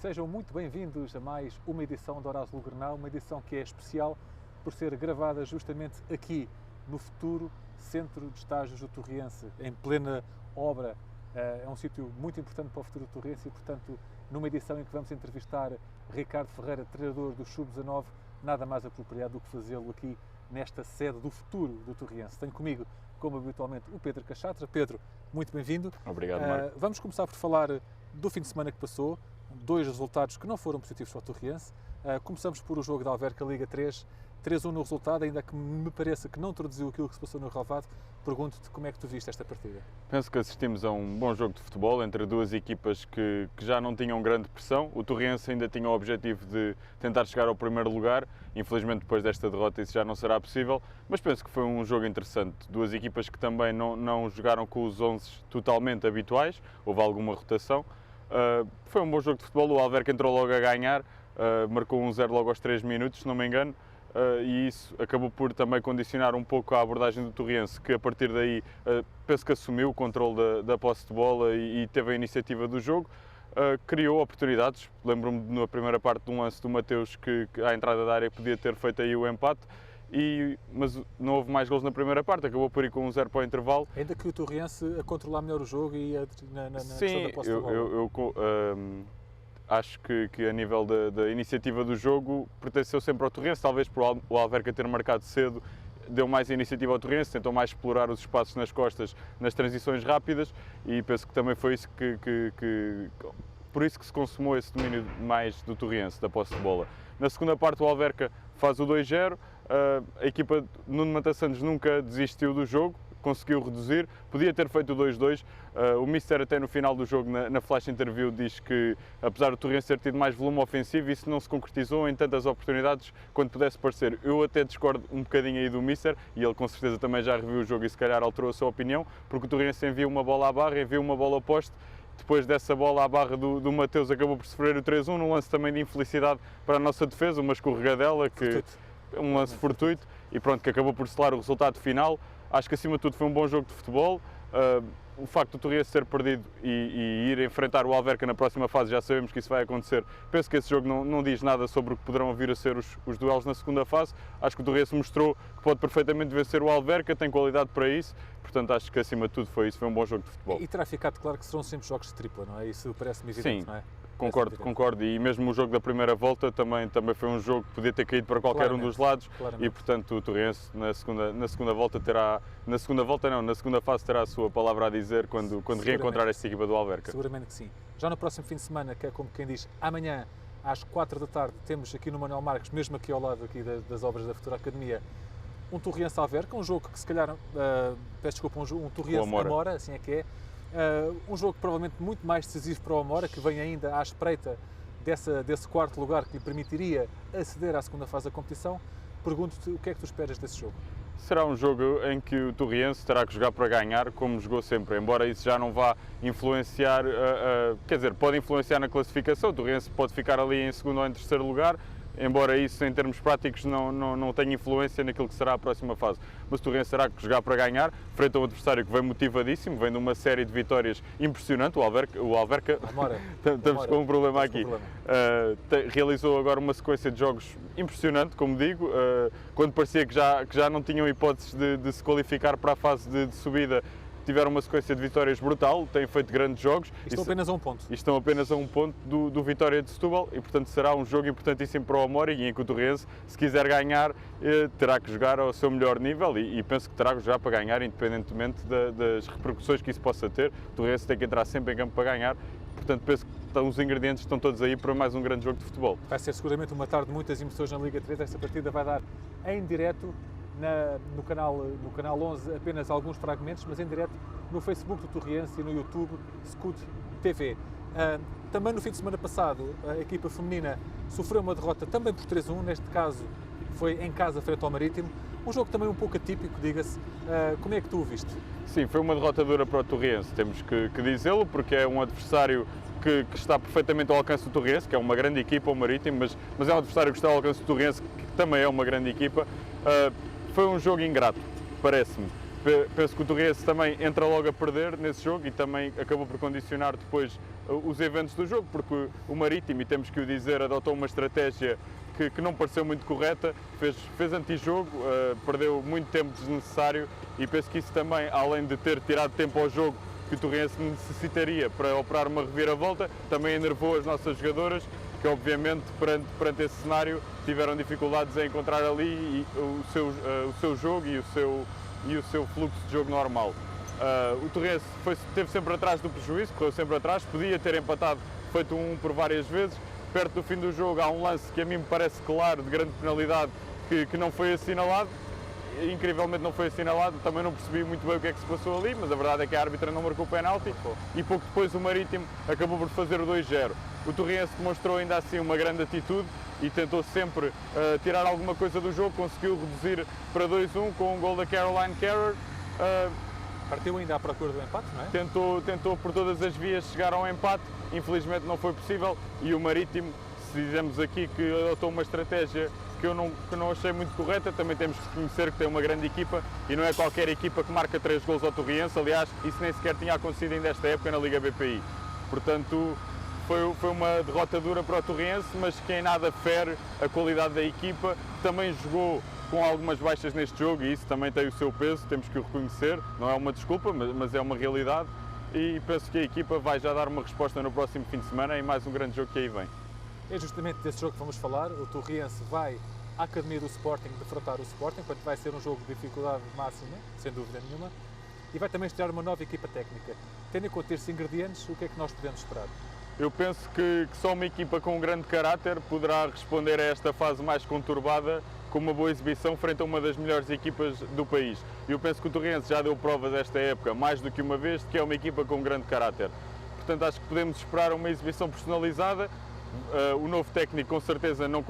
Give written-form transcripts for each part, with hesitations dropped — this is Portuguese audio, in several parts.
sejam muito bem-vindos a mais uma edição do Horácio Lugrenal, uma edição que é especial por ser gravada justamente aqui, no futuro Centro de Estágios do Torriense, em plena obra. É um sítio muito importante para o futuro do Torriense e, portanto, numa edição em que vamos entrevistar Ricardo Ferreira, treinador do Sub-19, nada mais apropriado do que fazê-lo aqui nesta sede do futuro do Torriense. Tenho comigo, como habitualmente, o Pedro Cachatra. Pedro, muito bem-vindo. Obrigado, Marco. Vamos começar por falar do fim de semana que passou, dois resultados que não foram positivos para o Torriense. Começamos por o jogo da Alverca Liga 3, 3-1 no resultado, ainda que me pareça que não traduziu aquilo que se passou no relvado. Pergunto-te como é que tu viste esta partida. Penso que assistimos a um bom jogo de futebol entre duas equipas que já não tinham grande pressão. O Torriense ainda tinha o objetivo de tentar chegar ao primeiro lugar. Infelizmente, depois desta derrota, isso já não será possível. Mas penso que foi um jogo interessante. Duas equipas que também não jogaram com os 11 totalmente habituais. Houve alguma rotação. Foi um bom jogo de futebol. O Alverca entrou logo a ganhar. Marcou 1-0 logo aos 3 minutos, se não me engano. E isso acabou por também condicionar um pouco a abordagem do Torriense, que a partir daí penso que assumiu o controle da posse de bola e teve a iniciativa do jogo. Criou oportunidades, lembro-me na primeira parte de um lance do Mateus que à entrada da área podia ter feito aí o empate, mas não houve mais golos na primeira parte, acabou por ir com 1-0 para o intervalo. Ainda que o Torriense a controlar melhor o jogo e na questão da posse de bola. Eu acho que a nível da iniciativa do jogo pertenceu sempre ao Torriense, talvez por o Alverca ter marcado cedo, deu mais iniciativa ao Torriense, tentou mais explorar os espaços nas costas, nas transições rápidas, e penso que também foi isso por isso que se consumou esse domínio mais do Torriense, da posse de bola. Na segunda parte o Alverca faz o 2-0, a equipa de Nuno Manta Santos nunca desistiu do jogo, conseguiu reduzir, podia ter feito o 2-2. O Mister até no final do jogo, na flash interview, diz que apesar do Torriense ter tido mais volume ofensivo, isso não se concretizou em tantas oportunidades quanto pudesse parecer. Eu até discordo um bocadinho aí do Mister, e ele com certeza também já reviu o jogo e se calhar alterou a sua opinião, porque o Torriense envia uma bola à barra, envia uma bola ao poste. Depois dessa bola à barra do Mateus acabou por sofrer o 3-1, num lance também de infelicidade para a nossa defesa, uma escorregadela, um lance fortuito, e pronto, que acabou por selar o resultado final. Acho que acima de tudo foi um bom jogo de futebol. O facto do Torriense ser perdido e ir enfrentar o Alverca na próxima fase, já sabemos que isso vai acontecer. Penso que esse jogo não diz nada sobre o que poderão vir a ser os duelos na segunda fase. Acho que o Torriense mostrou que pode perfeitamente vencer o Alverca, tem qualidade para isso. Portanto, acho que acima de tudo foi isso, foi um bom jogo de futebol. E terá ficado claro que serão sempre jogos de tripla, não é? Isso parece-me evidente, Sim. Não é? Concordo, e mesmo o jogo da primeira volta também foi um jogo que podia ter caído para qualquer um dos lados, e portanto o Torriense na segunda volta na segunda fase terá a sua palavra a dizer quando reencontrar esta equipa do Alverca. Seguramente que sim. Já no próximo fim de semana, que é como quem diz, amanhã às 4 da tarde, temos aqui no Manuel Marques, mesmo aqui ao lado aqui das obras da Futura Academia, um Torriense Alverca, um jogo que se calhar, peço desculpa, um Torriense Amora, assim é que é. Um jogo provavelmente muito mais decisivo para o Amora, que vem ainda à espreita desse quarto lugar que lhe permitiria aceder à segunda fase da competição. Pergunto-te o que é que tu esperas desse jogo? Será um jogo em que o Torriense terá que jogar para ganhar, como jogou sempre, embora isso já não vá influenciar, quer dizer, pode influenciar na classificação. O Torriense pode ficar ali em segundo ou em terceiro lugar, embora isso em termos práticos não tenha influência naquilo que será a próxima fase. Mas o Torriense terá que jogar para ganhar, frente a um adversário que vem motivadíssimo, vem de uma série de vitórias impressionante. O Alverca estamos com um problema aqui. Realizou agora uma sequência de jogos impressionante, como digo, quando parecia que já não tinham hipóteses de se qualificar para a fase de subida. Tiveram uma sequência de vitórias brutal, têm feito grandes jogos. E estão apenas a um ponto. E estão apenas a um ponto do Vitória de Setúbal, e portanto será um jogo importantíssimo para o Amora, e em que o Torriense, se quiser ganhar, terá que jogar ao seu melhor nível, e penso que terá que jogar para ganhar, independentemente das repercussões que isso possa ter. O Torriense tem que entrar sempre em campo para ganhar, portanto penso que os ingredientes estão todos aí para mais um grande jogo de futebol. Vai ser seguramente uma tarde de muitas emoções na Liga 3, esta partida vai dar em direto no canal 11 apenas alguns fragmentos, mas em direto no Facebook do Torriense e no YouTube Scoot TV. Também no fim de semana passado a equipa feminina sofreu uma derrota também por 3-1, neste caso foi em casa frente ao Marítimo, um jogo também um pouco atípico, diga-se. Como é que tu o viste? Sim, foi uma derrota dura para o Torriense, temos que dizê-lo, porque é um adversário que está perfeitamente ao alcance do Torriense, que é uma grande equipa, o Marítimo, mas é um adversário que está ao alcance do Torriense, que também é uma grande equipa. Foi um jogo ingrato, parece-me. Penso que o Torriense também entra logo a perder nesse jogo e também acabou por condicionar depois os eventos do jogo, porque o Marítimo, e temos que o dizer, adotou uma estratégia que não pareceu muito correta, fez antijogo, perdeu muito tempo desnecessário e penso que isso também, além de ter tirado tempo ao jogo que o Torriense necessitaria para operar uma reviravolta, também enervou as nossas jogadoras, que obviamente perante esse cenário tiveram dificuldades em encontrar ali o seu jogo e o seu fluxo de jogo normal. O Torriense esteve sempre atrás do prejuízo, correu sempre atrás, podia ter empatado, feito por várias vezes. Perto do fim do jogo há um lance que a mim me parece claro, de grande penalidade, que não foi assinalado. Incrivelmente não foi assinalado, também não percebi muito bem o que é que se passou ali, mas a verdade é que a árbitra não marcou o penalti e pouco depois o Marítimo acabou por fazer o 2-0. O Torriense demonstrou ainda assim uma grande atitude e tentou sempre tirar alguma coisa do jogo, conseguiu reduzir para 2-1 com um gol da Caroline Carrer. Partiu ainda à procura do empate, não é? Tentou por todas as vias chegar ao empate, infelizmente não foi possível e o Marítimo, se dizemos aqui que adotou uma estratégia que eu não achei muito correta, também temos que reconhecer que tem uma grande equipa e não é qualquer equipa que marca 3 golos ao Torriense, aliás, isso nem sequer tinha acontecido ainda esta época na Liga BPI. Portanto, foi uma derrota dura para o Torriense, mas que em nada fere a qualidade da equipa, também jogou com algumas baixas neste jogo e isso também tem o seu peso, temos que o reconhecer, não é uma desculpa, mas é uma realidade e penso que a equipa vai já dar uma resposta no próximo fim de semana em mais um grande jogo que aí vem. É justamente desse jogo que vamos falar. O Torriense vai à Academia do Sporting defrontar o Sporting, portanto vai ser um jogo de dificuldade máxima, sem dúvida nenhuma, e vai também estrear uma nova equipa técnica. Tendo em conta estes ingredientes, o que é que nós podemos esperar? Eu penso que só uma equipa com um grande caráter poderá responder a esta fase mais conturbada com uma boa exibição frente a uma das melhores equipas do país. Eu penso que o Torriense já deu provas esta época, mais do que uma vez, de que é uma equipa com um grande caráter. Portanto, acho que podemos esperar uma exibição personalizada. O novo técnico com certeza não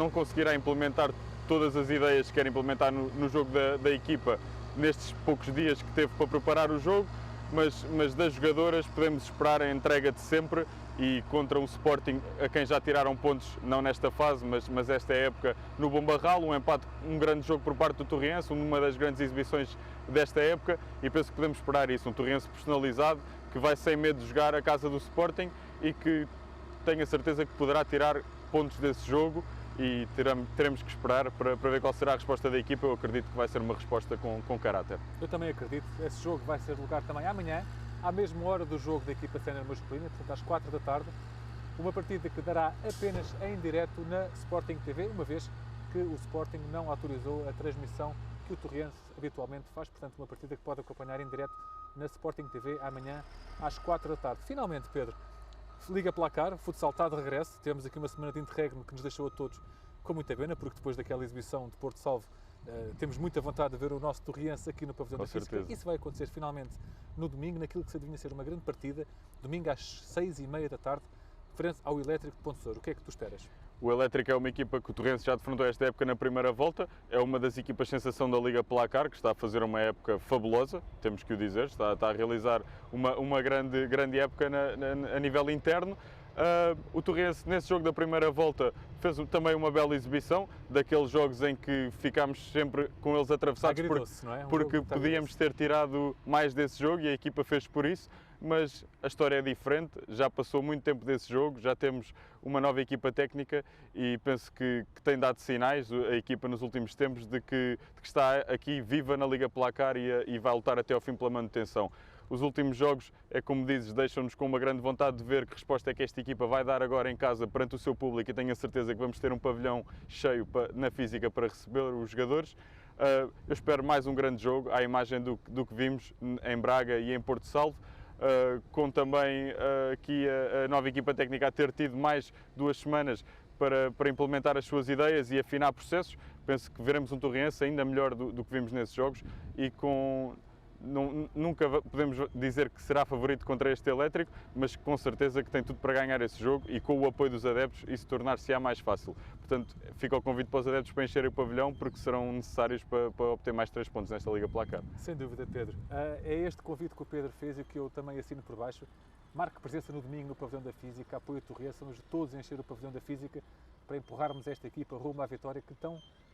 conseguirá implementar todas as ideias que quer implementar no jogo da equipa nestes poucos dias que teve para preparar o jogo, mas das jogadoras podemos esperar a entrega de sempre e contra um Sporting a quem já tiraram pontos, não nesta fase, mas esta época no Bombarral, um empate, um grande jogo por parte do Torriense, uma das grandes exibições desta época e penso que podemos esperar isso, um Torriense personalizado que vai sem medo de jogar a casa do Sporting e que tenho a certeza que poderá tirar pontos desse jogo e teremos que esperar para ver qual será a resposta da equipa. Eu acredito que vai ser uma resposta com caráter. Eu também acredito. Esse jogo vai ser lugar também amanhã, à mesma hora do jogo da equipa sénior masculina, portanto às 4 da tarde. Uma partida que dará apenas em direto na Sporting TV, uma vez que o Sporting não autorizou a transmissão que o Torriense habitualmente faz. Portanto, uma partida que pode acompanhar em direto na Sporting TV amanhã às 4 da tarde. Finalmente, Pedro, Liga Placar, futsal está de regresso. Temos aqui uma semana de interregno que nos deixou a todos com muita pena, porque depois daquela exibição de Porto Salvo temos muita vontade de ver o nosso Torriense aqui no Pavilhão da Física. Isso vai acontecer finalmente no domingo, naquilo que se adivinha ser uma grande partida, domingo às 6h30 da tarde, frente ao Elétrico de Ponte Souro. O que é que tu esperas? O Elétrico é uma equipa que o Torriense já defrontou esta época na primeira volta, é uma das equipas sensação da Liga Placar, que está a fazer uma época fabulosa, temos que o dizer, está a realizar uma grande época a nível interno. O Torriense, nesse jogo da primeira volta, fez também uma bela exibição, daqueles jogos em que ficámos sempre com eles atravessados, porque podíamos ter tirado mais desse jogo e a equipa fez por isso, mas a história é diferente, já passou muito tempo desse jogo, já temos uma nova equipa técnica e penso que tem dado sinais, a equipa nos últimos tempos, de que está aqui viva na Liga Placar e vai lutar até ao fim pela manutenção. Os últimos jogos, é como dizes, deixam-nos com uma grande vontade de ver que resposta é que esta equipa vai dar agora em casa perante o seu público e tenho a certeza que vamos ter um pavilhão cheio na física para receber os jogadores. Eu espero mais um grande jogo, à imagem do que vimos em Braga e em Porto Salvo, com também aqui a nova equipa técnica a ter tido mais 2 semanas para implementar as suas ideias e afinar processos. Penso que veremos um Torriense ainda melhor do que vimos nesses jogos e nunca podemos dizer que será favorito contra este Elétrico, mas com certeza que tem tudo para ganhar esse jogo e com o apoio dos adeptos isso tornar-se-á mais fácil. Portanto, fica o convite para os adeptos para encherem o pavilhão porque serão necessários para obter mais 3 pontos nesta Liga Placar. Sem dúvida, Pedro. É este convite que o Pedro fez e que eu também assino por baixo. Marque presença no domingo no Pavilhão da Física, apoio a Torriense, vamos todos encher o Pavilhão da Física para empurrarmos esta equipa rumo à vitória que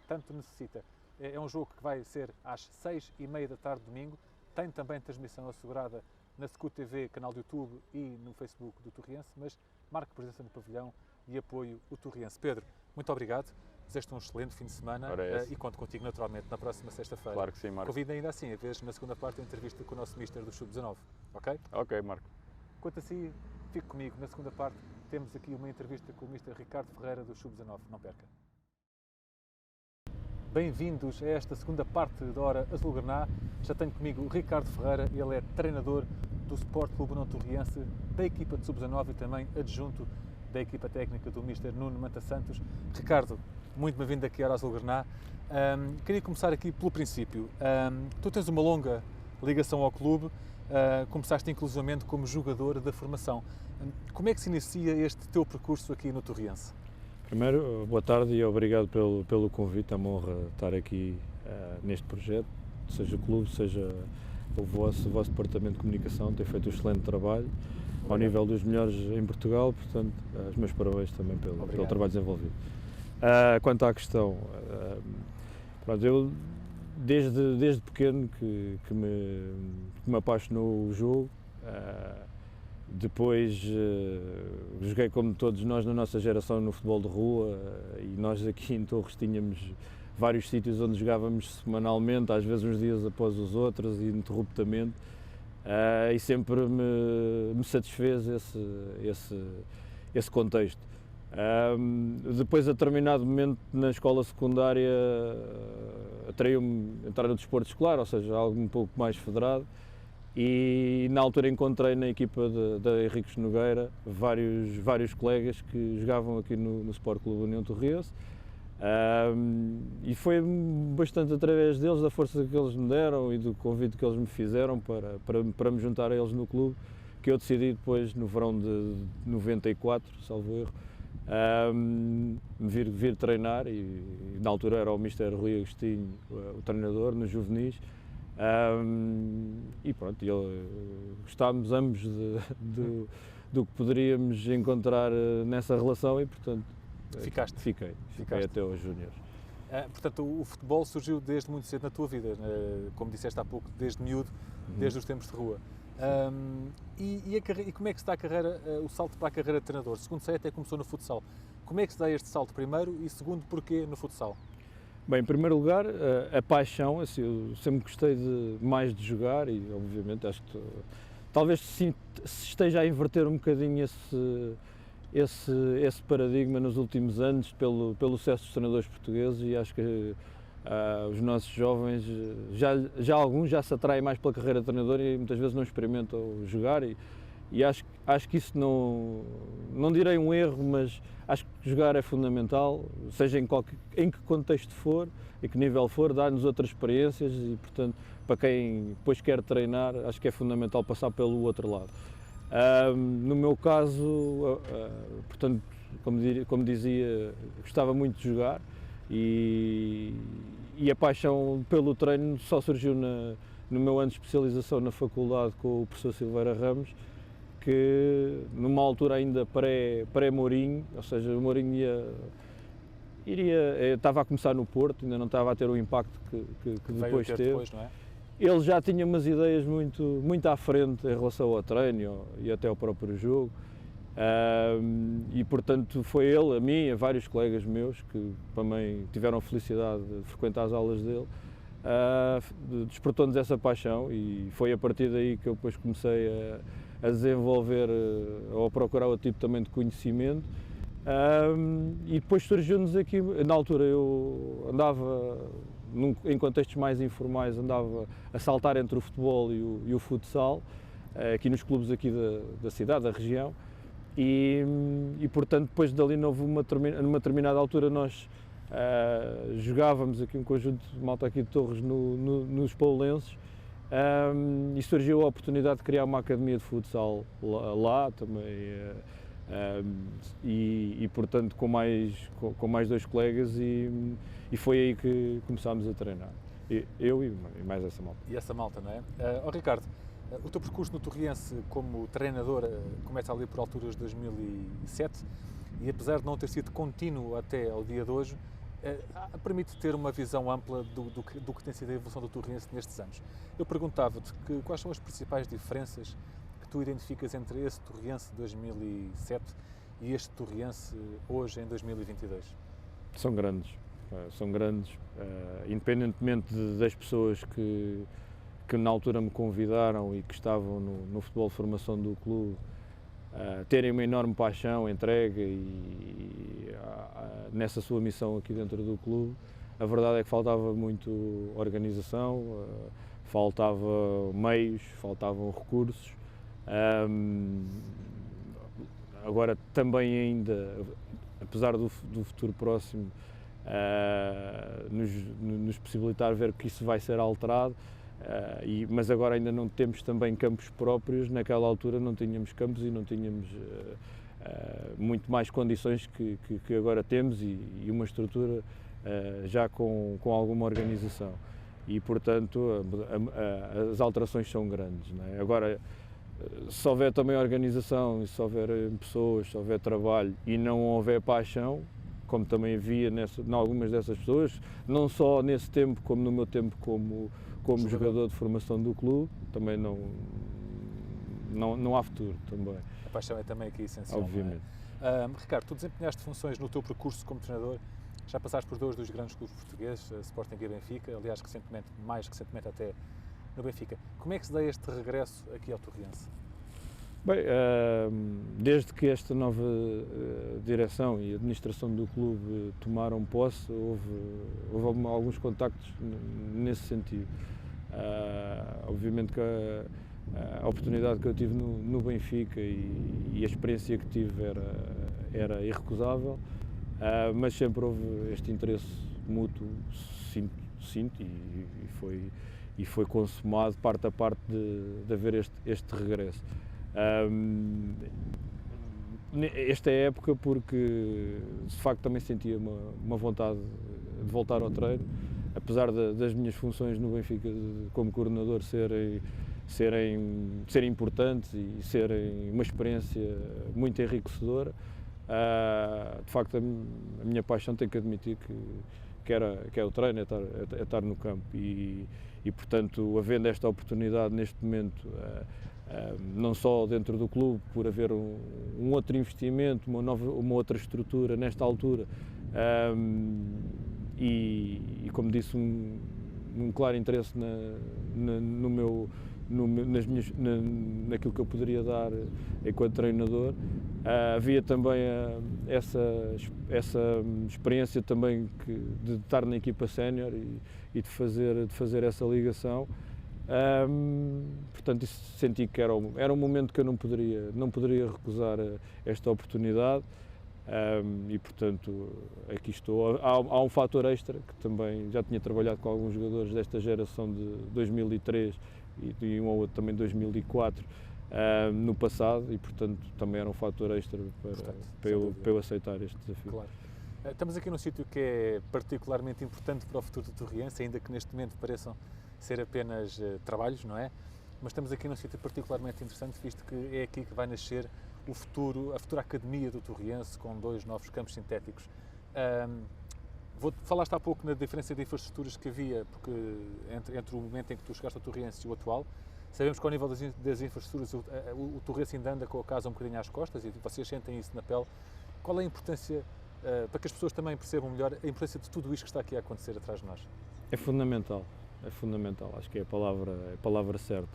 tanto necessita. É um jogo que vai ser às 6h30 da tarde, domingo. Tem também transmissão assegurada na Scoot TV, canal do YouTube e no Facebook do Torriense, mas marque presença no pavilhão e apoio o Torriense. Pedro, muito obrigado. Desejo-te um excelente fim de semana e conto contigo naturalmente na próxima sexta-feira. Claro que sim, Marco. Convido ainda assim a vez na segunda parte da entrevista com o nosso Mister do Sub-19, ok? Ok, Marco. Quanto a si, fique comigo. Na segunda parte temos aqui uma entrevista com o Mister Ricardo Ferreira do Sub-19. Não perca. Bem-vindos a esta segunda parte da Hora Azulgrana. Já tenho comigo o Ricardo Ferreira, ele é treinador do Sport Clube União Torriense, da equipa de Sub-19 e também adjunto da equipa técnica do Mister Nuno Manta Santos. Ricardo, muito bem-vindo aqui à Hora Azulgrana. Queria começar aqui pelo princípio. Tu tens uma longa ligação ao clube, começaste inclusivamente como jogador da formação. Como é que se inicia este teu percurso aqui no Torriense? Primeiro, boa tarde e obrigado pelo convite, é uma honra estar aqui neste projeto, seja o clube, seja o vosso departamento de comunicação, tem feito um excelente trabalho, ao nível dos melhores em Portugal, portanto, os meus parabéns também pelo trabalho desenvolvido. Quanto à questão, pronto, eu desde pequeno que me apaixonou o jogo. Depois joguei como todos nós na nossa geração no futebol de rua e nós aqui em Torres tínhamos vários sítios onde jogávamos semanalmente, às vezes uns dias após os outros e ininterruptamente, e sempre me satisfez esse contexto. Depois, a determinado momento na escola secundária, atraiu-me entrar no desporto escolar, ou seja, algo um pouco mais federado. E na altura encontrei na equipa da Henriques Nogueira vários colegas que jogavam aqui no Sport Clube União Torriense, e foi bastante através deles, da força que eles me deram e do convite que eles me fizeram para me juntar a eles no clube, que eu decidi depois, no verão de 94, salvo erro, vir treinar, e na altura era o Mister Rui Agostinho o treinador, nos juvenis. E pronto, gostávamos ambos do que poderíamos encontrar nessa relação e, portanto, fiquei até aos júniores. Portanto, o futebol surgiu desde muito cedo na tua vida, como disseste há pouco, desde miúdo, desde os tempos de rua. E como é que se dá o salto para a carreira de treinador? Segundo sei, até começou no futsal. Como é que se dá este salto primeiro e segundo, porquê no futsal? Bem, em primeiro lugar, a paixão, assim, eu sempre gostei mais de jogar e, obviamente, acho que talvez se esteja a inverter um bocadinho esse paradigma nos últimos anos pelo sucesso dos treinadores portugueses, e acho que os nossos jovens, já alguns já se atraem mais pela carreira de treinador e muitas vezes não experimentam jogar, e acho que isso não direi um erro, mas acho que jogar é fundamental, seja em que contexto for, em que nível for, dá-nos outras experiências e, portanto, para quem depois quer treinar, acho que é fundamental passar pelo outro lado. No meu caso, portanto, como dizia, gostava muito de jogar e a paixão pelo treino só surgiu no meu ano de especialização na faculdade com o professor Silveira Ramos, que numa altura ainda pré-Mourinho, ou seja, o Mourinho estava a começar no Porto, ainda não estava a ter o impacto que depois teve. Depois, não é? Ele já tinha umas ideias muito à frente em relação ao treino e até ao próprio jogo, e portanto foi ele, a mim, a vários colegas meus que também tiveram a felicidade de frequentar as aulas dele, despertou-nos essa paixão, e foi a partir daí que eu depois comecei a desenvolver ou a procurar outro tipo também de conhecimento, e depois surgiu-nos aqui, na altura eu andava em contextos mais informais, andava a saltar entre o futebol e o futsal, aqui nos clubes aqui da cidade, da região, e portanto depois dali numa determinada altura nós jogávamos aqui um conjunto de malta aqui de Torres nos Paulenses, e surgiu a oportunidade de criar uma academia de futsal lá também, e portanto com mais dois colegas, e foi aí que começámos a treinar, eu e mais essa malta. E essa malta, não é? Ricardo, o teu percurso no Torriense como treinador começa ali por alturas de 2007, e apesar de não ter sido contínuo até ao dia de hoje, Permite ter uma visão ampla do que tem sido a evolução do Torriense nestes anos. Eu perguntava-te quais são as principais diferenças que tu identificas entre esse Torriense de 2007 e este Torriense hoje em 2022? São grandes, independentemente das pessoas que na altura me convidaram e que estavam no futebol de formação do clube, terem uma enorme paixão, entrega e nessa sua missão aqui dentro do clube. A verdade é que faltava muito organização, faltava meios, faltavam recursos. Agora também ainda, apesar do futuro próximo nos possibilitar ver que isso vai ser alterado, mas agora ainda não temos também campos próprios. Naquela altura não tínhamos campos e não tínhamos muito mais condições que agora temos e uma estrutura já com alguma organização. E, portanto, as alterações são grandes, não é? Agora, se houver também organização, se houver pessoas, se houver trabalho e não houver paixão, como também havia em algumas dessas pessoas, não só nesse tempo como no meu tempo como jogador de formação do clube, também não há futuro também. A paixão é também aqui essencial. Obviamente. Ricardo, tu desempenhaste funções no teu percurso como treinador, já passaste por dois dos grandes clubes portugueses, Sporting e Benfica, aliás, mais recentemente até no Benfica. Como é que se dá este regresso aqui ao Torriense? Bem, desde que esta nova direção e administração do clube tomaram posse, houve alguns contactos nesse sentido. Obviamente que a oportunidade que eu tive no Benfica e a experiência que tive era irrecusável, mas sempre houve este interesse mútuo, sinto e foi consumado parte a parte de haver este regresso. Esta época porque de facto também sentia uma vontade de voltar ao treino, apesar das minhas funções no Benfica como coordenador serem importantes e serem uma experiência muito enriquecedora. De facto a minha paixão, tenho que admitir que é o treino, é estar no campo e portanto, havendo esta oportunidade neste momento, não só dentro do clube, por haver um outro investimento, uma outra estrutura nesta altura, e como disse, um claro interesse naquilo que eu poderia dar enquanto treinador. Havia também essa experiência também de estar na equipa sénior e de fazer essa ligação. Portanto, senti que era um momento que eu não poderia recusar esta oportunidade, e portanto aqui estou. Há um fator extra que também já tinha trabalhado com alguns jogadores desta geração de 2003 e um ou outro também de 2004 no passado, e portanto também era um fator extra para eu aceitar este desafio. Claro. Estamos aqui num sítio que é particularmente importante para o futuro do Torriense, ainda que neste momento pareçam ser apenas trabalhos, não é? Mas estamos aqui num sítio particularmente interessante, visto que é aqui que vai nascer a futura academia do Torriense, com 2 novos campos sintéticos. Falaste há pouco na diferença de infraestruturas que havia, porque entre o momento em que tu chegaste ao Torriense e o atual, sabemos que ao nível das infraestruturas o Torriense ainda anda com a casa um bocadinho às costas e vocês sentem isso na pele. Qual é a importância, para que as pessoas também percebam melhor, a importância de tudo isto que está aqui a acontecer atrás de nós? É fundamental, acho que é a palavra certa.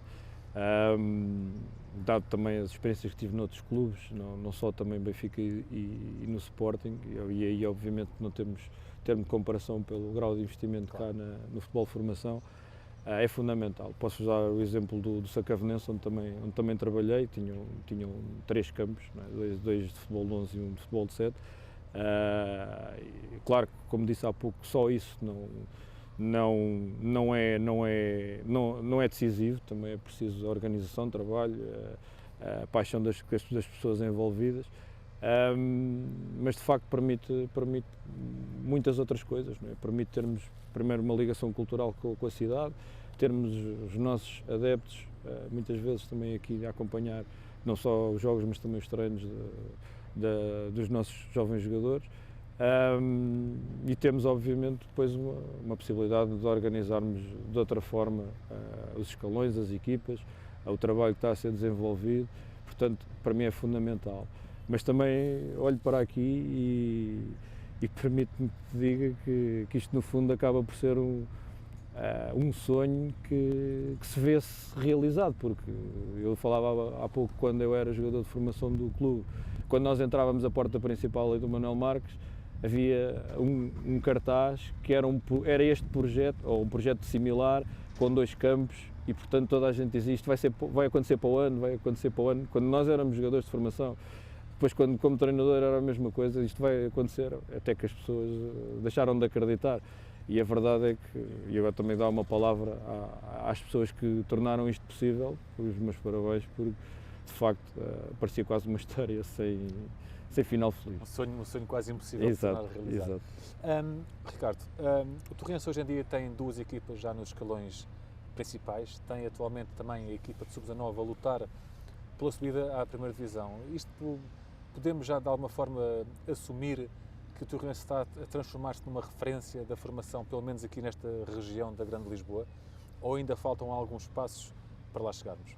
Dado também as experiências que tive noutros clubes, não só também Benfica e no Sporting, e aí obviamente não temos termo de comparação pelo grau de investimento cá no futebol de formação, é fundamental. Posso usar o exemplo do Sacavenense, onde também trabalhei, tinham 3 campos, não é? 2 de futebol de 11 e 1 de futebol de 7. Claro que, como disse há pouco, só isso não é decisivo, também é preciso organização, trabalho, a paixão das pessoas envolvidas, mas de facto permite muitas outras coisas, não é? Permite termos primeiro uma ligação cultural com a cidade, termos os nossos adeptos muitas vezes também aqui a acompanhar não só os jogos, mas também os treinos dos nossos jovens jogadores. E temos, obviamente, depois uma possibilidade de organizarmos de outra forma os escalões, as equipas, o trabalho que está a ser desenvolvido. Portanto, para mim é fundamental. Mas também olho para aqui e permite-me que diga que isto, no fundo, acaba por ser um sonho que se vê-se realizado, porque eu falava há pouco, quando eu era jogador de formação do clube, quando nós entrávamos a porta principal ali do Manuel Marques, havia um cartaz que era este projeto, ou um projeto similar, com 2 campos, e portanto toda a gente dizia isto vai acontecer para o ano, vai acontecer para o ano, quando nós éramos jogadores de formação. Depois, quando como treinador, era a mesma coisa, isto vai acontecer, até que as pessoas deixaram de acreditar. E a verdade é que, e agora também dá uma palavra às pessoas que tornaram isto possível, os meus parabéns, porque de facto parecia quase uma história sem final feliz. Um sonho quase impossível de tornar realizado. Exato. Ricardo, o Torrense hoje em dia tem 2 equipas já nos escalões principais, tem atualmente também a equipa de sub-19 a lutar pela subida à primeira divisão. Isto podemos já de alguma forma assumir que o Torrense está a transformar-se numa referência da formação, pelo menos aqui nesta região da Grande Lisboa, ou ainda faltam alguns passos para lá chegarmos?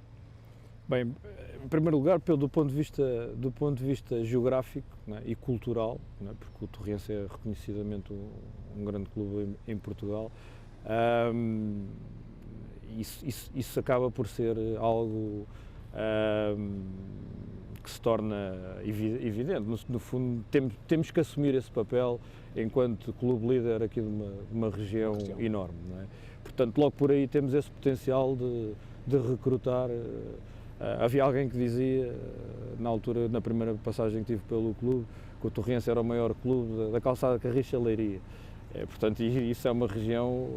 Bem, em primeiro lugar, do ponto de vista geográfico, né, e cultural, né, porque o Torrense é reconhecidamente um grande clube em Portugal, isso acaba por ser algo que se torna evidente. No fundo, temos que assumir esse papel enquanto clube líder aqui de uma região enorme. Não é? Portanto, logo por aí temos esse potencial de recrutar. Havia alguém que dizia, na altura, na primeira passagem que tive pelo clube, que o Torrense era o maior clube da calçada Carris-Leiria. Portanto, isso é uma região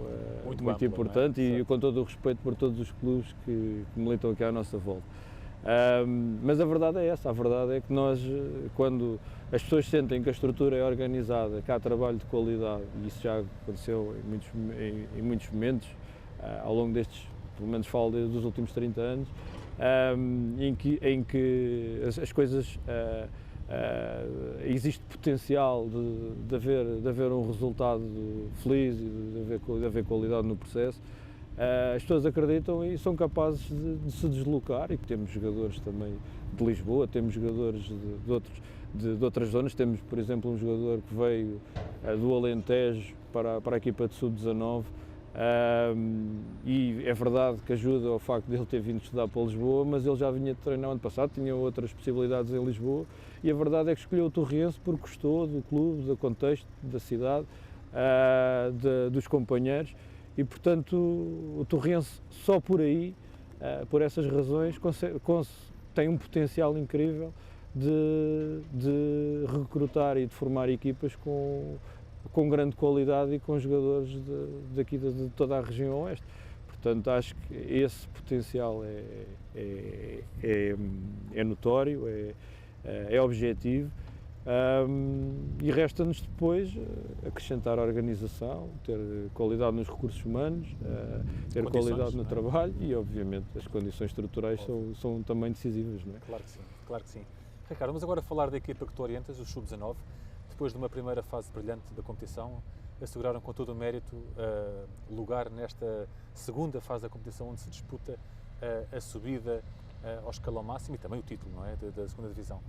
muito ampla, importante, e com todo o respeito por todos os clubes que militam aqui à nossa volta. Mas a verdade é essa, a verdade é que nós, quando as pessoas sentem que a estrutura é organizada, que há trabalho de qualidade, e isso já aconteceu em muitos momentos, ao longo destes, pelo menos falo dos últimos 30 anos, em que as coisas, existe potencial de haver um resultado feliz e de haver qualidade no processo. As pessoas acreditam e são capazes de se deslocar, e temos jogadores também de Lisboa, temos jogadores de outras zonas. Temos, por exemplo, um jogador que veio do Alentejo para a equipa de sub-19, e é verdade que ajuda ao facto de ele ter vindo estudar para Lisboa, mas ele já vinha de treinar ano passado, tinha outras possibilidades em Lisboa, e a verdade é que escolheu o Torrense porque gostou do clube, do contexto, da cidade, dos companheiros, e portanto o Torrense só por aí, por essas razões, tem um potencial incrível de recrutar e de formar equipas com grande qualidade e com jogadores daqui de toda a região oeste. Portanto, acho que esse potencial é notório, é objetivo, e resta-nos depois acrescentar a organização, ter qualidade nos recursos humanos, ter qualidade no trabalho, e obviamente as condições estruturais são também decisivas. Não é? Claro que sim, claro que sim. Ricardo, vamos agora falar da equipa que tu orientas, o Sub-19. Depois de uma primeira fase brilhante da competição, asseguraram com todo o mérito lugar nesta segunda fase da competição, onde se disputa a subida ao escalão máximo e também o título, não é, da segunda divisão.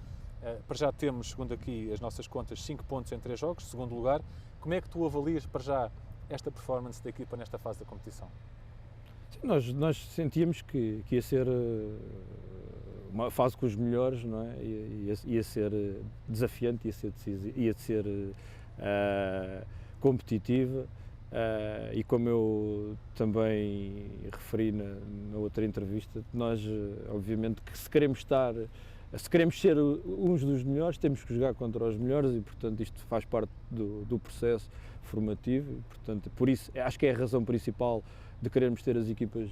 Para já temos, segundo aqui as nossas contas, 5 pontos em 3 jogos, segundo lugar. Como é que tu avalias para já esta performance da equipa nesta fase da competição? Sim, nós sentíamos que ia ser uma fase com os melhores, não é? Ia ser desafiante, ia ser competitiva, e como eu também referi na outra entrevista, nós obviamente que se queremos ser uns dos melhores, temos que jogar contra os melhores, e portanto isto faz parte do processo formativo, e, portanto, por isso acho que é a razão principal de querermos ter as equipas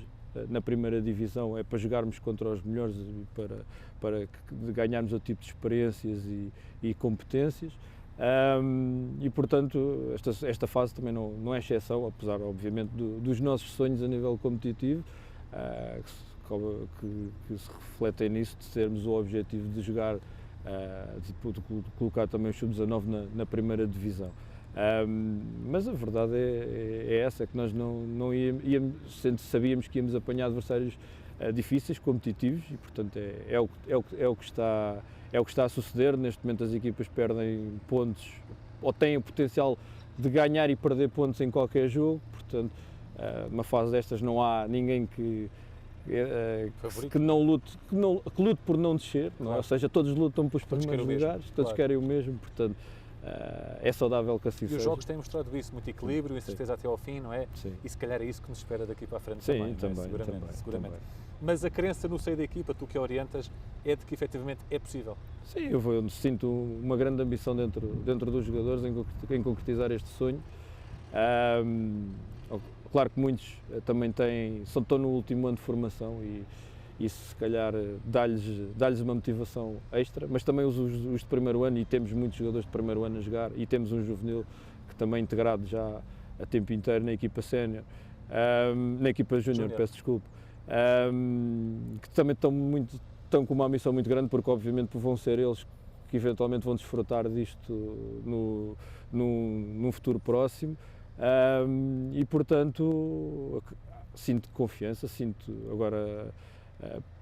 na primeira divisão, é para jogarmos contra os melhores, para ganharmos outro tipo de experiências e competências, e portanto esta fase também não é exceção, apesar obviamente dos nossos sonhos a nível competitivo, que se refletem nisso, de termos o objetivo de jogar de colocar também os sub-19 na primeira divisão. Mas a verdade é essa, que nós não íamos, sabíamos que íamos apanhar adversários difíceis, competitivos, e portanto é o que está a suceder. Neste momento as equipas perdem pontos, ou têm o potencial de ganhar e perder pontos em qualquer jogo, portanto numa fase destas não há ninguém que não lute, que lute por não descer, não é? Ou seja, todos lutam pelos primeiros lugares, todos querem o mesmo, portanto é saudável que assim seja. E os jogos têm mostrado isso, muito equilíbrio, incerteza até ao fim, não é? Sim. E se calhar é isso que nos espera daqui para a frente Sim, também, seguramente. Mas a crença no seio da equipa, tu que orientas, é de que efetivamente é possível? Sim, eu sinto uma grande ambição dentro dos jogadores em concretizar este sonho. Claro que muitos também estão no último ano de formação e isso se calhar dá-lhes uma motivação extra, mas também os de primeiro ano, e temos muitos jogadores de primeiro ano a jogar, e temos um juvenil que também integrado já a tempo inteiro na equipa sénior, na equipa júnior, peço desculpa, que também estão com uma ambição muito grande, porque obviamente vão ser eles que eventualmente vão desfrutar disto num futuro próximo. E portanto sinto confiança, agora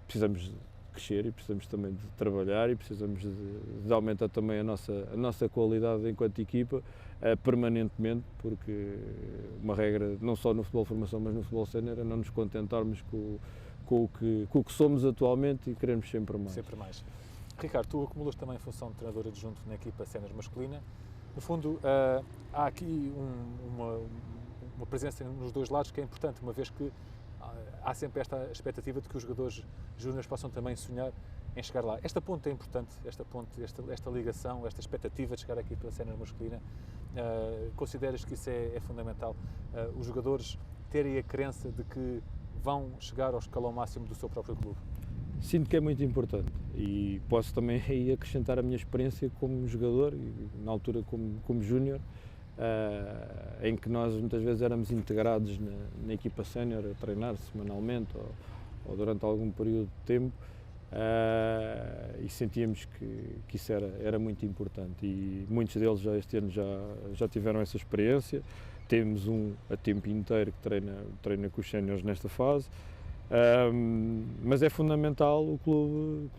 precisamos de crescer e precisamos também de trabalhar e precisamos de aumentar também a nossa qualidade enquanto equipa permanentemente, porque uma regra não só no futebol de formação mas no futebol sénior é não nos contentarmos com o que somos atualmente e queremos sempre mais. Sempre mais. Ricardo, tu acumulas também a função de treinador adjunto na equipa sénior masculina. No fundo, há aqui uma presença nos dois lados que é importante, uma vez que há sempre esta expectativa de que os jogadores júniores possam também sonhar em chegar lá. Esta ponte é importante, esta ligação, esta expectativa de chegar aqui pela sénior masculina. Consideras que isso é fundamental? Os jogadores terem a crença de que vão chegar ao escalão máximo do seu próprio clube? Sinto que é muito importante e posso também aí acrescentar a minha experiência como jogador e na altura como júnior, em que nós muitas vezes éramos integrados na equipa sénior a treinar semanalmente ou durante algum período de tempo, e sentíamos que isso era muito importante, e muitos deles já este ano já tiveram essa experiência. Temos um a tempo inteiro que treina com os séniores nesta fase. Mas é fundamental o clube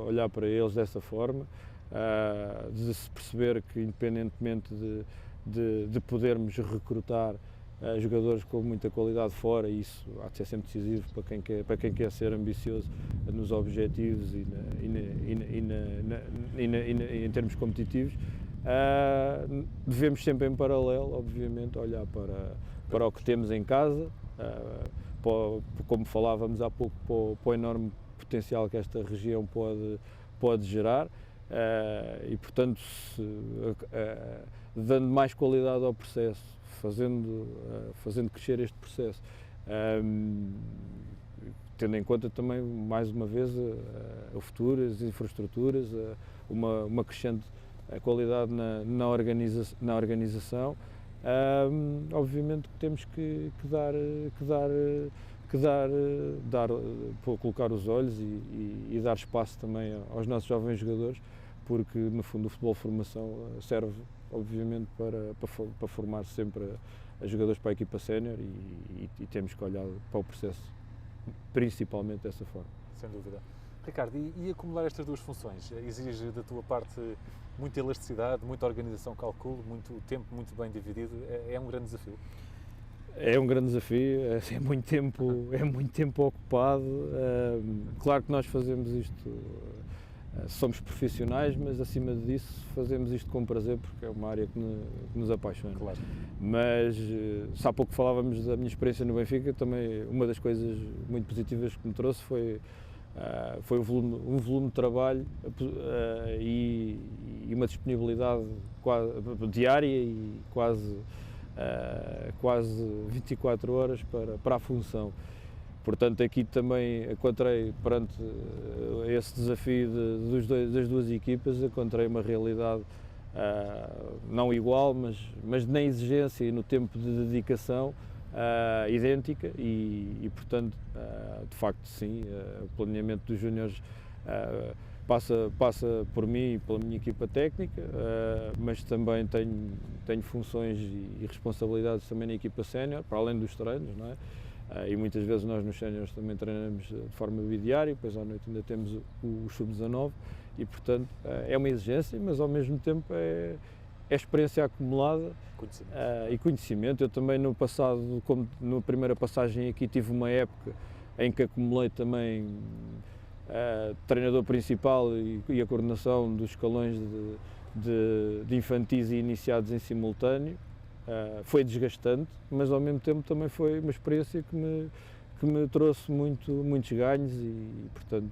olhar para eles dessa forma, de se perceber que, independentemente de podermos recrutar jogadores com muita qualidade fora, e isso há de ser sempre decisivo para quem quer ser ambicioso nos objetivos e em termos competitivos, devemos sempre em paralelo, obviamente, olhar para o que temos em casa, como falávamos há pouco, para o enorme potencial que esta região pode gerar, e portanto dando mais qualidade ao processo, fazendo crescer este processo, tendo em conta também, mais uma vez, o futuro, as infraestruturas, uma crescente qualidade na organização. Obviamente que temos que colocar os olhos e dar espaço também aos nossos jovens jogadores, porque no fundo o futebol de formação serve obviamente para formar sempre a jogadores para a equipa sénior, e temos que olhar para o processo principalmente dessa forma. Sem dúvida. Ricardo, e acumular estas duas funções exige da tua parte muita elasticidade, muita organização, calculo, muito tempo muito bem dividido, é um grande desafio? É um grande desafio, é muito tempo ocupado. Claro que nós fazemos isto, somos profissionais, mas acima disso fazemos isto com prazer, porque é uma área que nos apaixona. Claro. Mas se há pouco falávamos da minha experiência no Benfica, também uma das coisas muito positivas que me trouxe foi um volume de trabalho e uma disponibilidade diária e quase 24 horas para a função. Portanto, aqui também encontrei, perante esse desafio das duas equipas, encontrei uma realidade não igual, mas na exigência e no tempo de dedicação idêntica, e portanto, de facto sim, o planeamento dos júniores passa por mim e pela minha equipa técnica, mas também tenho funções e responsabilidades também na equipa sénior, para além dos treinos, não é? E muitas vezes nós nos séniores também treinamos de forma bidiária, depois à noite ainda temos o sub-19 e, portanto, é uma exigência, mas ao mesmo tempo é experiência acumulada e conhecimento. Eu também no passado, como na primeira passagem aqui, tive uma época em que acumulei também treinador principal e a coordenação dos escalões de infantis e iniciados em simultâneo. Foi desgastante, mas ao mesmo tempo também foi uma experiência que me trouxe muitos ganhos e portanto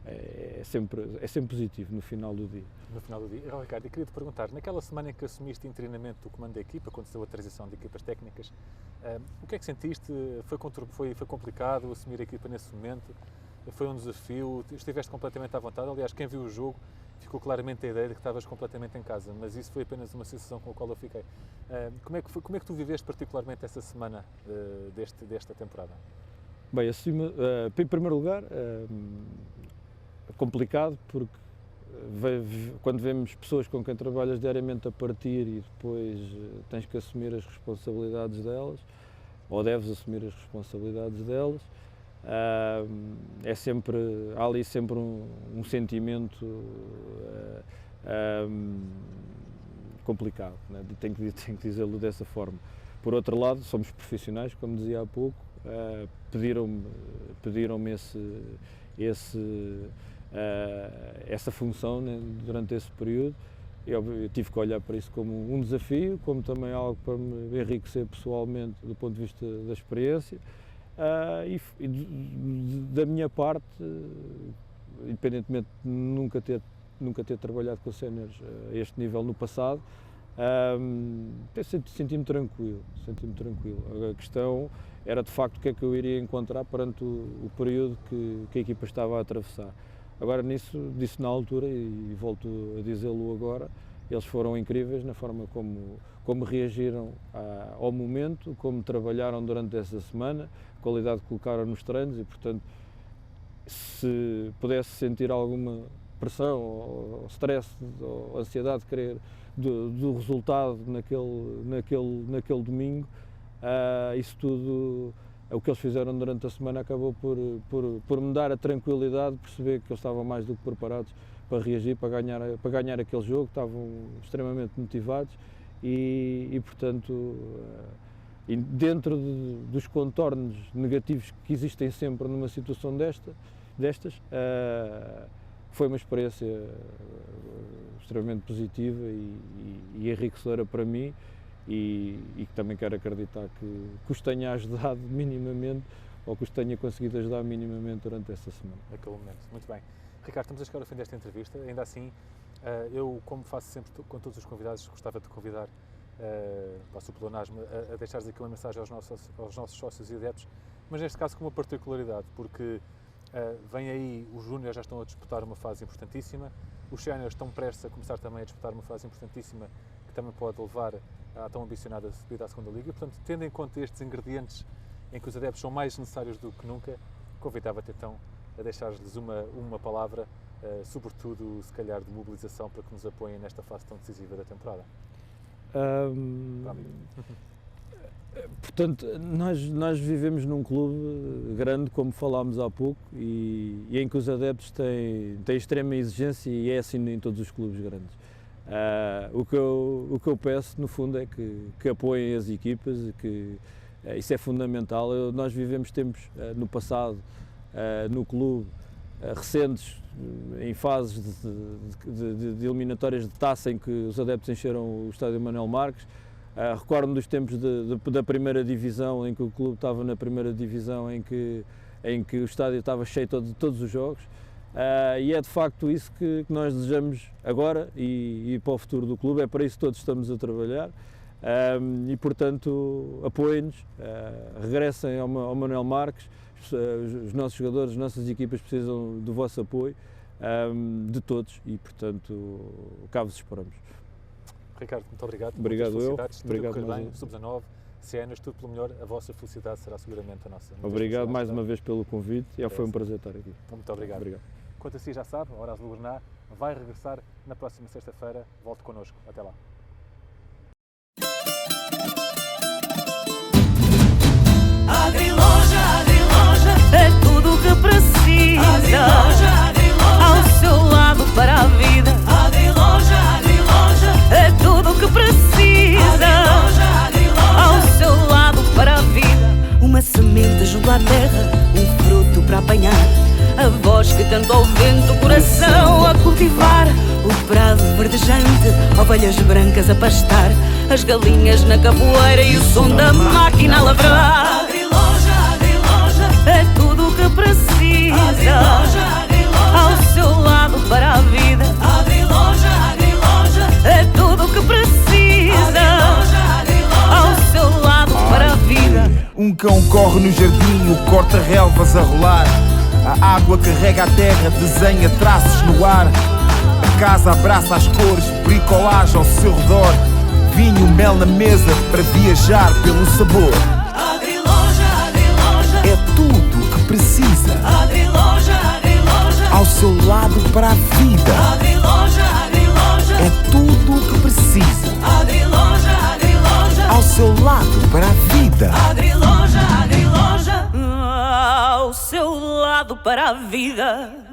é sempre positivo no final do dia. No final do dia. Ricardo, eu queria te perguntar, naquela semana em que assumiste interinamente o comando da equipa, quando se deu a transição de equipas técnicas, o que é que sentiste? Foi complicado assumir a equipa nesse momento? Foi um desafio? Estiveste completamente à vontade? Aliás, quem viu o jogo ficou claramente a ideia de que estavas completamente em casa, mas isso foi apenas uma sensação com a qual eu fiquei. Como é que tu viveste particularmente essa semana desta temporada? Bem, em primeiro lugar, complicado porque quando vemos pessoas com quem trabalhas diariamente a partir e depois tens que assumir as responsabilidades delas, ou deves assumir as responsabilidades delas, há ali sempre um sentimento complicado, né? Tenho que dizê-lo dessa forma. Por outro lado, somos profissionais, como dizia há pouco, pediram-me essa função, né, durante esse período. Eu tive que olhar para isso como um desafio, como também algo para me enriquecer pessoalmente do ponto de vista da experiência. E da minha parte, independentemente de nunca ter trabalhado com séniores a este nível no passado, senti-me tranquilo. A questão era de facto o que é que eu iria encontrar perante o período que a equipa estava a atravessar. Agora disse na altura e volto a dizê-lo agora, eles foram incríveis na forma como reagiram ao momento, como trabalharam durante essa semana, a qualidade que colocaram nos treinos e, portanto, se pudesse sentir alguma pressão ou stress ou ansiedade de querer do resultado naquele domingo, isso tudo, o que eles fizeram durante a semana acabou por me dar a tranquilidade de perceber que eles estavam mais do que preparados para reagir, para ganhar aquele jogo, estavam extremamente motivados e portanto, dentro dos contornos negativos que existem sempre numa situação destas, foi uma experiência extremamente positiva e enriquecedora para mim e que também quero acreditar que os tenha ajudado minimamente ou que os tenha conseguido ajudar minimamente durante essa semana. Naquele momento. Muito bem. Ricardo, estamos a chegar ao fim desta entrevista. Ainda assim, eu, como faço sempre com todos os convidados, gostava de te convidar, passo pelo Nasmo, a deixares aqui uma mensagem aos nossos sócios e adeptos, mas neste caso com uma particularidade, porque vem aí, os júniores já estão a disputar uma fase importantíssima, os séniores estão prestes a começar também a disputar uma fase importantíssima que também pode levar à tão ambicionada subida à segunda liga. Portanto, tendo em conta estes ingredientes em que os adeptos são mais necessários do que nunca, convidava-te então a deixar-lhes uma palavra, sobretudo, se calhar, de mobilização para que nos apoiem nesta fase tão decisiva da temporada. Portanto, nós vivemos num clube grande, como falámos há pouco, e em que os adeptos têm extrema exigência e é assim em todos os clubes grandes. O que eu peço, no fundo, é que apoiem as equipas, que isso é fundamental. Nós vivemos tempos no passado, no clube, recentes, em fases de eliminatórias de taça em que os adeptos encheram o estádio Manuel Marques. Recordo-me dos tempos da primeira divisão, em que o clube estava na primeira divisão, em que o estádio estava cheio de todos os jogos. E é de facto isso que nós desejamos agora e para o futuro do clube, é para isso que todos estamos a trabalhar. E portanto, apoiem-nos, regressem ao Manuel Marques, os nossos jogadores, as nossas equipas precisam do vosso apoio, de todos, e portanto, cá vos esperamos. Ricardo, muito obrigado. Obrigado eu. Obrigado. Bem, sub-19, séniores, tudo pelo melhor. A vossa felicidade será seguramente a nossa. Obrigado mais uma vez pelo convite e foi um prazer estar aqui. Muito obrigado. Quanto assim já sabe, a Horácio Lugurná vai regressar na próxima sexta-feira. Volte connosco. Até lá. Agriloja, é tudo o que precisa. Ao seu lado para a vida. Agriloja, é tudo o que precisa. Ao seu lado para a vida. Uma semente junto à terra, um fruto para apanhar. A voz que canta ao vento, o coração a cultivar. O prado verdejante, ovelhas brancas a pastar. As galinhas na capoeira e o som da máquina a lavrar. É tudo o que precisa. Ao seu lado para a vida. É tudo o que precisa. Ao seu lado para a vida. Um cão corre no jardim, o corta-relvas a rolar. A água carrega a terra, desenha traços no ar. A casa abraça as cores, bricolagem ao seu redor. Vinho, mel na mesa para viajar pelo sabor. É tudo o que precisa. Ao seu lado para a vida. É tudo o que precisa. Ao seu lado para a vida. Ao seu lado para a vida.